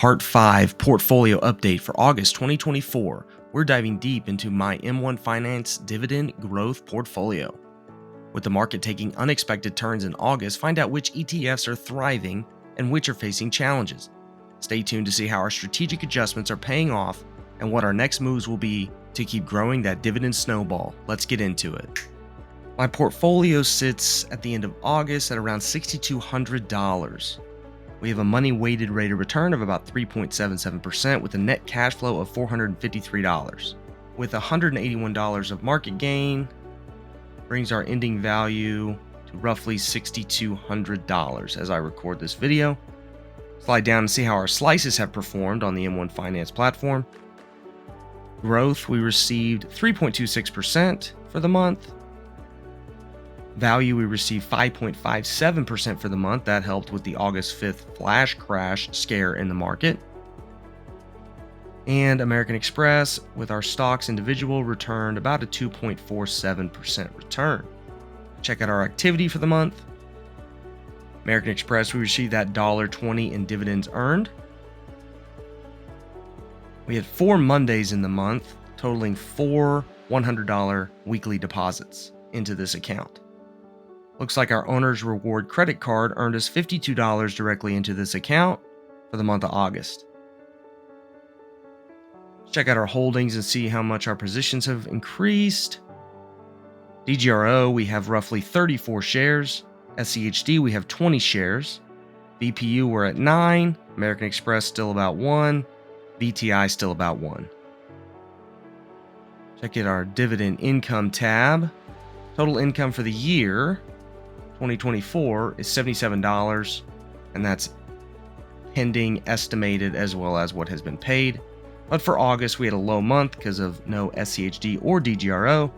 Part 5 Portfolio Update for August 2024. We're diving deep into my M1 Finance Dividend Growth Portfolio. With the market taking unexpected turns in August, find out which ETFs are thriving and which are facing challenges. Stay tuned to see how our strategic adjustments are paying off and what our next moves will be to keep growing that dividend snowball. Let's get into it. My portfolio sits at the end of August at around $6,200. We have a money-weighted rate of return of about 3.77% with a net cash flow of $453. With $181 of market gain, brings our ending value to roughly $6,200 as I record this video. Slide down and see how our slices have performed on the M1 Finance platform. Growth, we received 3.26% for the month. Value, we received 5.57% for the month. That helped with the August 5th flash crash scare in the market. And American Express, with our stocks individual, returned about a 2.47% return. Check out our activity for the month. American Express, we received that $1.20 in dividends earned. We had 4 Mondays in the month, totaling 4 $100 weekly deposits into this account. Looks like our owner's reward credit card earned us $52 directly into this account for the month of August. Check out our holdings and see how much our positions have increased. DGRO, we have roughly 34 shares. SCHD, we have 20 shares. VPU, we're at 9. American Express, still about 1. VTI, still about 1. Check out our dividend income tab. Total income for the year 2024 is $77, and that's pending estimated as well as what has been paid. But for August, we had a low month because of no SCHD or DGRO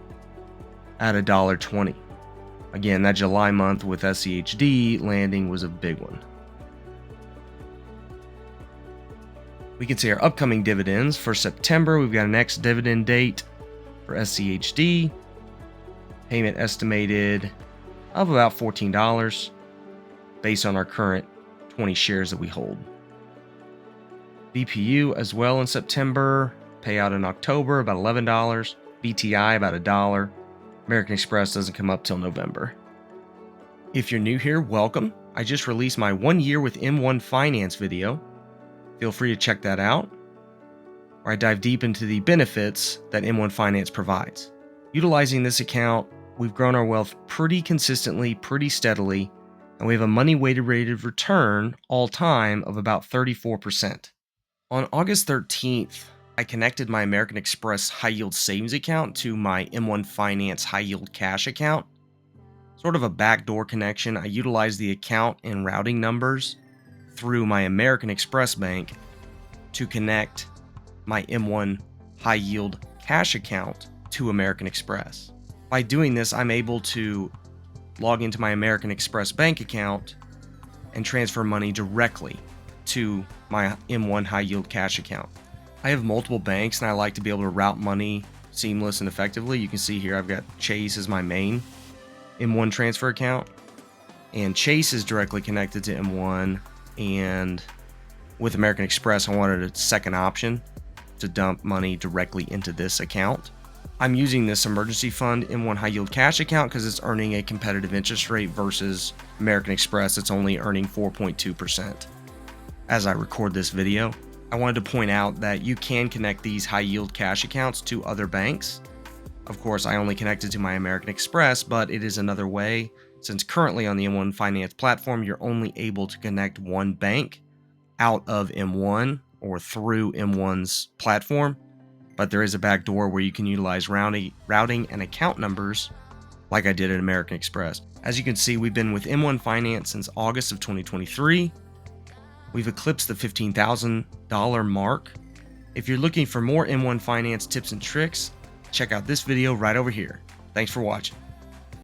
at $1.20. Again, that July month with SCHD landing was a big one. We can see our upcoming dividends. For September, we've got an ex-dividend date for SCHD. Payment estimated of about $14 based on our current 20 shares that we hold. VPU as well in September, payout in October about $11, VTI about $1. American Express doesn't come up till November. If you're new here, welcome. I just released my 1 year with M1 Finance video. Feel free to check that out, where I dive deep into the benefits that M1 Finance provides. Utilizing this account, we've grown our wealth pretty consistently, pretty steadily, and we have a money-weighted rate of return all-time of about 34%. On August 13th, I connected my American Express high-yield savings account to my M1 Finance high-yield cash account. Sort of a backdoor connection. I utilized the account and routing numbers through my American Express bank to connect my M1 high-yield cash account to American Express. By doing this, I'm able to log into my American Express bank account and transfer money directly to my M1 high yield cash account. I have multiple banks and I like to be able to route money seamless and effectively. You can see here I've got Chase as my main M1 transfer account, and Chase is directly connected to M1, and with American Express I wanted a second option to dump money directly into this account. I'm using this emergency fund M1 high yield cash account because it's earning a competitive interest rate versus American Express. It's only earning 4.2%. As I record this video, I wanted to point out that you can connect these high yield cash accounts to other banks. Of course, I only connected to my American Express, but it is another way, since currently on the M1 Finance platform, you're only able to connect one bank out of M1 or through M1's platform. But there is a back door where you can utilize routing and account numbers like I did at American Express. As you can see, we've been with M1 Finance since August of 2023. We've eclipsed the $15,000 mark. If you're looking for more M1 Finance tips and tricks, check out this video right over here. Thanks for watching.